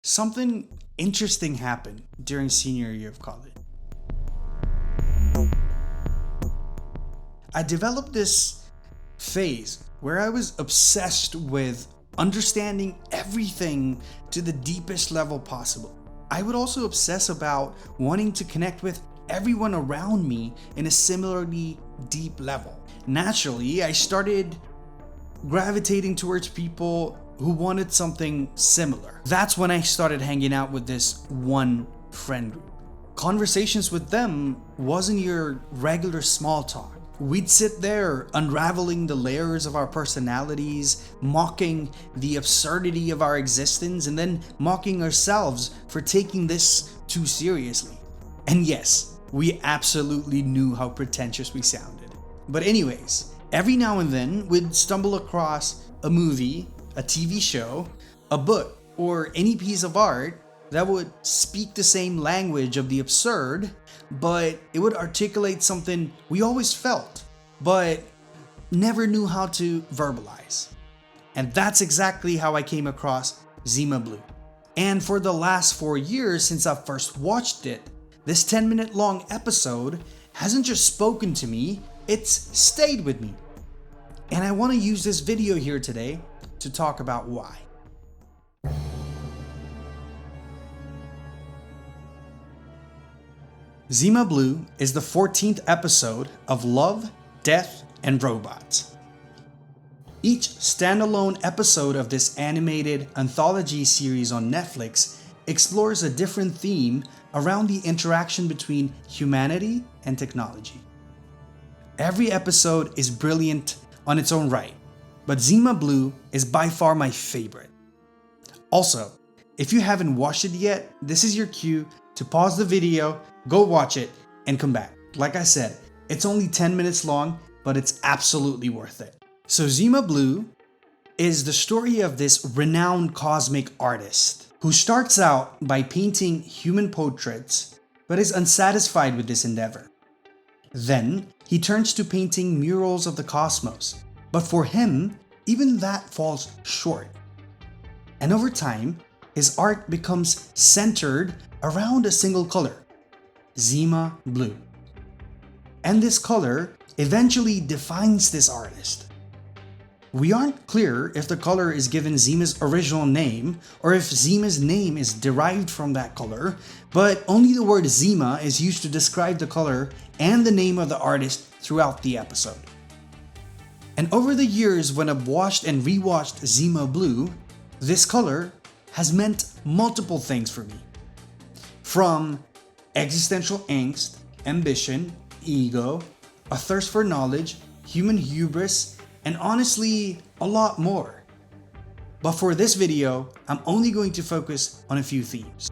Something interesting happened during senior year of college. I developed this phase where I was obsessed with understanding everything to the deepest level possible. I would also obsess about wanting to connect with everyone around me in a similarly deep level. Naturally, I started gravitating towards people who wanted something similar. That's when I started hanging out with this one friend group. Conversations with them wasn't your regular small talk. We'd sit there unraveling the layers of our personalities, mocking the absurdity of our existence, and then mocking ourselves for taking this too seriously. And yes, we absolutely knew how pretentious we sounded. But anyways, every now and then we'd stumble across a movie, a TV show, a book, or any piece of art that would speak the same language of the absurd, but it would articulate something we always felt, but never knew how to verbalize. And that's exactly how I came across Zima Blue. And for the last 4 years since I first watched it, this 10-minute long episode hasn't just spoken to me, it's stayed with me. And I want to use this video here today to talk about why. Zima Blue is the 14th episode of Love, Death, and Robots. Each standalone episode of this animated anthology series on Netflix explores a different theme around the interaction between humanity and technology. Every episode is brilliant on its own right, but Zima Blue is by far my favorite. Also, if you haven't watched it yet, this is your cue to pause the video, go watch it, and come back. Like I said, it's only 10 minutes long, but it's absolutely worth it. So Zima Blue is the story of this renowned cosmic artist who starts out by painting human portraits, but is unsatisfied with this endeavor. Then, he turns to painting murals of the cosmos, but for him, even that falls short. And over time, his art becomes centered around a single color, Zima Blue. And this color eventually defines this artist. We aren't clear if the color is given Zima's original name or if Zima's name is derived from that color, but only the word Zima is used to describe the color and the name of the artist throughout the episode. And over the years when I've watched and rewatched Zima Blue, this color has meant multiple things for me. From existential angst, ambition, ego, a thirst for knowledge, human hubris, and honestly, a lot more. But for this video, I'm only going to focus on a few themes.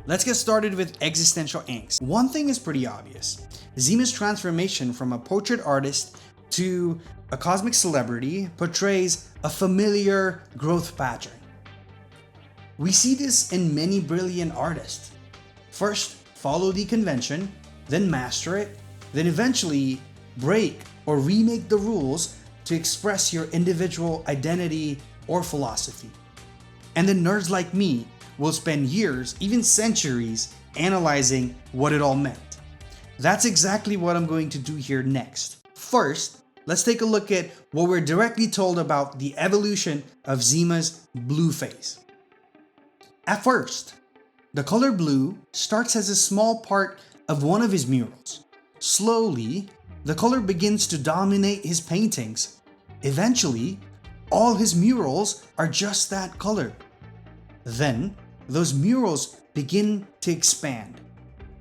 Let's get started with existential angst. One thing is pretty obvious. Zima's transformation from a portrait artist to a cosmic celebrity portrays a familiar growth pattern. We see this in many brilliant artists. First, follow the convention, then master it, then eventually break or remake the rules to express your individual identity or philosophy. And then nerds like me will spend years, even centuries, analyzing what it all meant. That's exactly what I'm going to do here next. First, let's take a look at what we're directly told about the evolution of Zima's blue phase. At first, the color blue starts as a small part of one of his murals. Slowly, the color begins to dominate his paintings. Eventually, all his murals are just that color. Then, those murals begin to expand,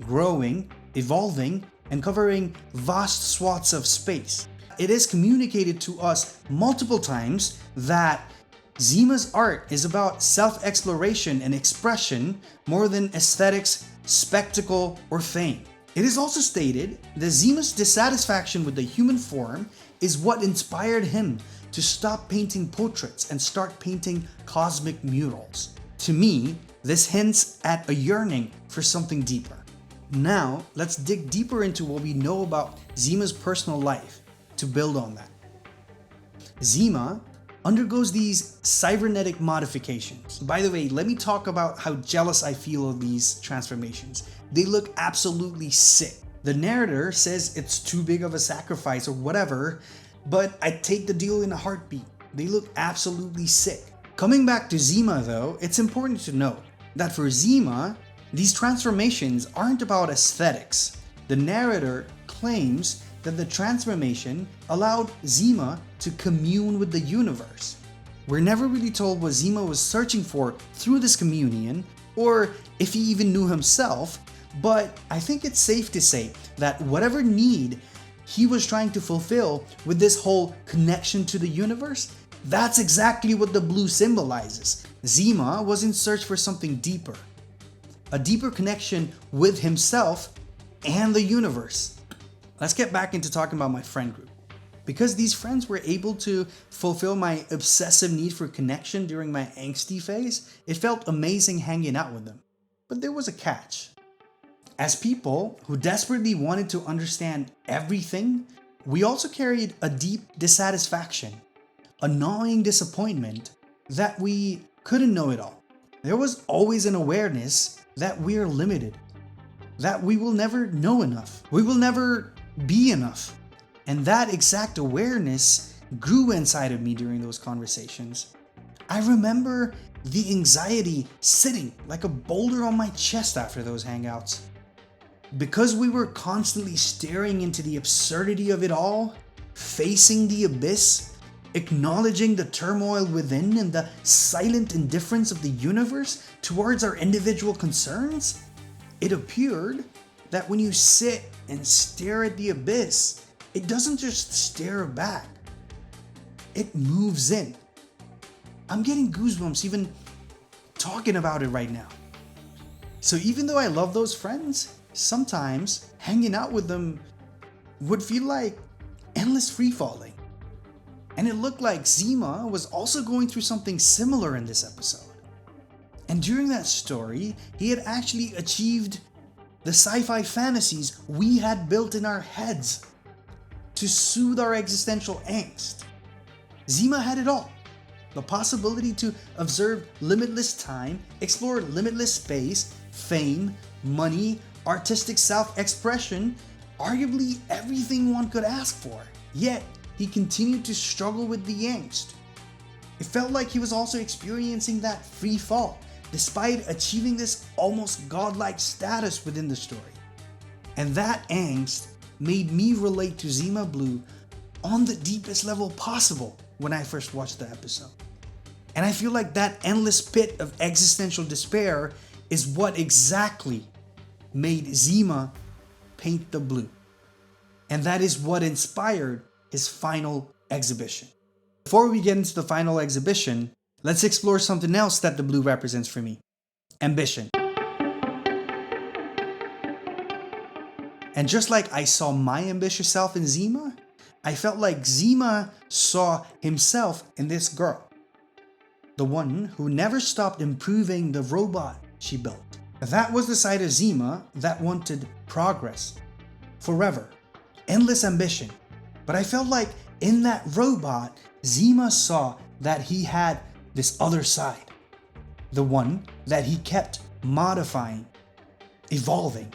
growing, evolving, and covering vast swaths of space. It is communicated to us multiple times that Zima's art is about self-exploration and expression more than aesthetics, spectacle, or fame. It is also stated that Zima's dissatisfaction with the human form is what inspired him to stop painting portraits and start painting cosmic murals. To me, this hints at a yearning for something deeper. Now, let's dig deeper into what we know about Zima's personal life to build on that. Zima undergoes these cybernetic modifications. By the way, let me talk about how jealous I feel of these transformations. They look absolutely sick. The narrator says it's too big of a sacrifice or whatever, but I'd take the deal in a heartbeat. They look absolutely sick. Coming back to Zima though, it's important to note that for Zima, these transformations aren't about aesthetics. The narrator claims that the transformation allowed Zima to commune with the universe. We're never really told what Zima was searching for through this communion, or if he even knew himself, but I think it's safe to say that whatever need he was trying to fulfill with this whole connection to the universe, that's exactly what the blue symbolizes. Zima was in search for something deeper, a deeper connection with himself and the universe. Let's get back into talking about my friend group. Because these friends were able to fulfill my obsessive need for connection during my angsty phase, it felt amazing hanging out with them. But there was a catch. As people who desperately wanted to understand everything, we also carried a deep dissatisfaction, a gnawing disappointment that we couldn't know it all. There was always an awareness that we are limited, that we will never know enough, we will never be enough. And that exact awareness grew inside of me during those conversations. I remember the anxiety sitting like a boulder on my chest after those hangouts. Because we were constantly staring into the absurdity of it all, facing the abyss, acknowledging the turmoil within and the silent indifference of the universe towards our individual concerns, it appeared that when you sit and stare at the abyss, it doesn't just stare back, it moves in. I'm getting goosebumps even talking about it right now. So even though I love those friends, sometimes hanging out with them would feel like endless free-falling. And it looked like Zima was also going through something similar in this episode. And during that story, he had actually achieved the sci-fi fantasies we had built in our heads to soothe our existential angst. Zima had it all. The possibility to observe limitless time, explore limitless space, fame, money, artistic self-expression, arguably everything one could ask for. Yet, he continued to struggle with the angst. It felt like he was also experiencing that free fall, despite achieving this almost godlike status within the story. And that angst made me relate to Zima Blue on the deepest level possible when I first watched the episode. And I feel like that endless pit of existential despair is what exactly made Zima paint the blue. And that is what inspired his final exhibition. Before we get into the final exhibition, let's explore something else that the blue represents for me: ambition. And just like I saw my ambitious self in Zima, I felt like Zima saw himself in this girl, the one who never stopped improving the robot she built. That was the side of Zima that wanted progress, forever, endless ambition. But I felt like in that robot, Zima saw that he had this other side, the one that he kept modifying, evolving,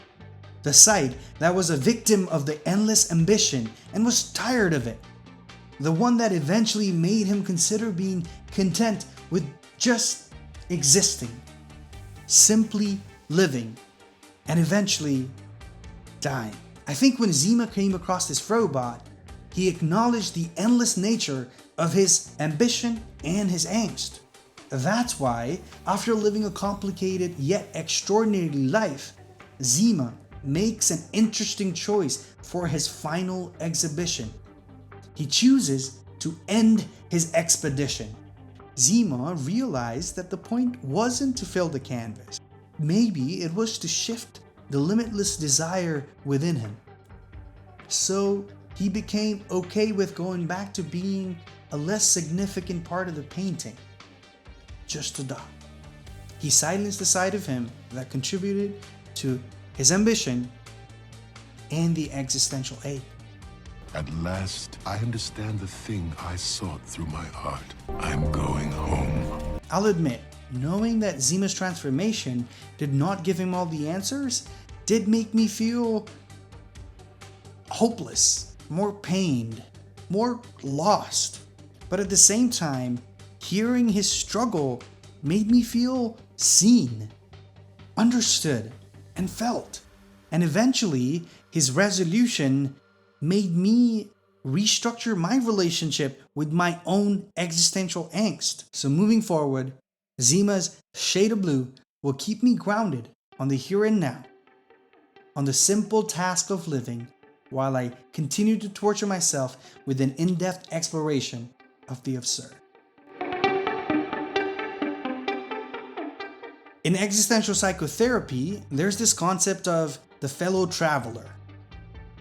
the side that was a victim of the endless ambition and was tired of it, the one that eventually made him consider being content with just existing, simply living, and eventually dying. I think when Zima came across this robot, he acknowledged the endless nature of his ambition and his angst. That's why, after living a complicated yet extraordinary life, Zima makes an interesting choice for his final exhibition. He chooses to end his expedition. Zima realized that the point wasn't to fill the canvas. Maybe it was to shift the limitless desire within him. So he became okay with going back to being a less significant part of the painting, just a dot. He silenced the side of him that contributed to his ambition and the existential ache. At last, I understand the thing I sought through my art. I'm going home. I'll admit, knowing that Zima's transformation did not give him all the answers did make me feel hopeless, more pained, more lost. But at the same time, hearing his struggle made me feel seen, understood, and felt. And eventually, his resolution made me restructure my relationship with my own existential angst. So moving forward, Zima's Shade of Blue will keep me grounded on the here and now, on the simple task of living, while I continue to torture myself with an in-depth exploration of the absurd. In existential psychotherapy, there's this concept of the fellow traveler.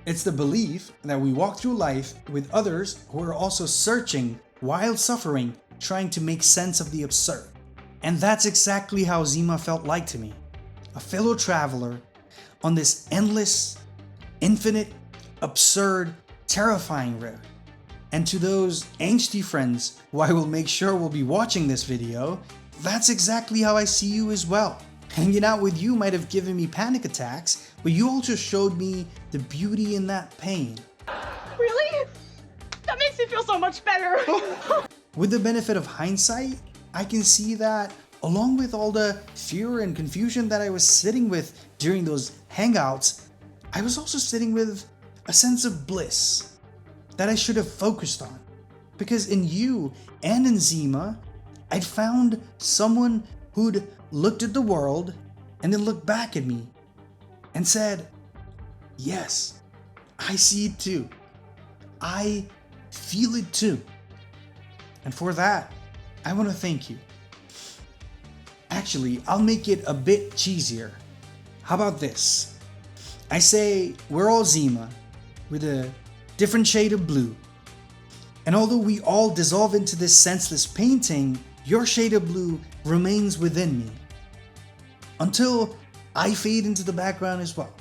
It's the belief that we walk through life with others who are also searching while suffering, trying to make sense of the absurd. And that's exactly how Zima felt like to me. A fellow traveler on this endless, infinite, absurd, terrifying road. And to those angsty friends who I will make sure will be watching this video, that's exactly how I see you as well. Hanging out with you might have given me panic attacks, but you also showed me the beauty in that pain. Really? That makes me feel so much better. With the benefit of hindsight, I can see that along with all the fear and confusion that I was sitting with during those hangouts, I was also sitting with a sense of bliss that I should have focused on. Because in you and in Zima, I'd found someone who'd looked at the world and then looked back at me and said, yes, I see it too. I feel it too. And for that, I want to thank you. Actually, I'll make it a bit cheesier. How about this? I say we're all Zima with a different shade of blue. And although we all dissolve into this senseless painting, your shade of blue remains within me until I fade into the background as well.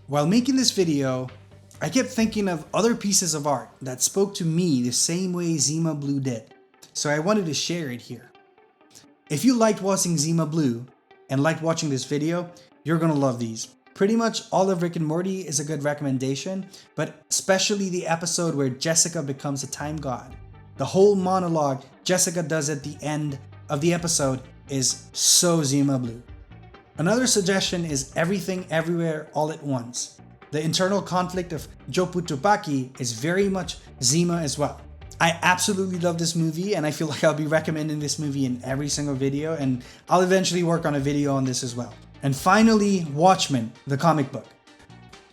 While making this video, I kept thinking of other pieces of art that spoke to me the same way Zima Blue did, so I wanted to share it here. If you liked watching Zima Blue and liked watching this video, you're gonna love these. Pretty much all of Rick and Morty is a good recommendation, but especially the episode where Jessica becomes a time god. The whole monologue Jessica does at the end of the episode is so Zima Blue. Another suggestion is Everything Everywhere All at Once. The internal conflict of Jopu Tupaki is very much Zima as well. I absolutely love this movie, and I feel like I'll be recommending this movie in every single video, and I'll eventually work on a video on this as well. And finally, Watchmen, the comic book.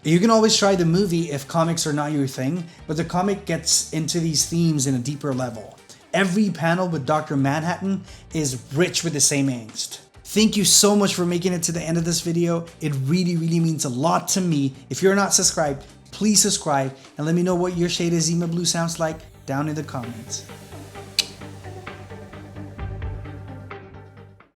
You can always try the movie if comics are not your thing, but the comic gets into these themes in a deeper level. Every panel with Dr. Manhattan is rich with the same angst. Thank you so much for making it to the end of this video. It really means a lot to me. If you're not subscribed, please subscribe and let me know what your shade of Zima Blue sounds like down in the comments.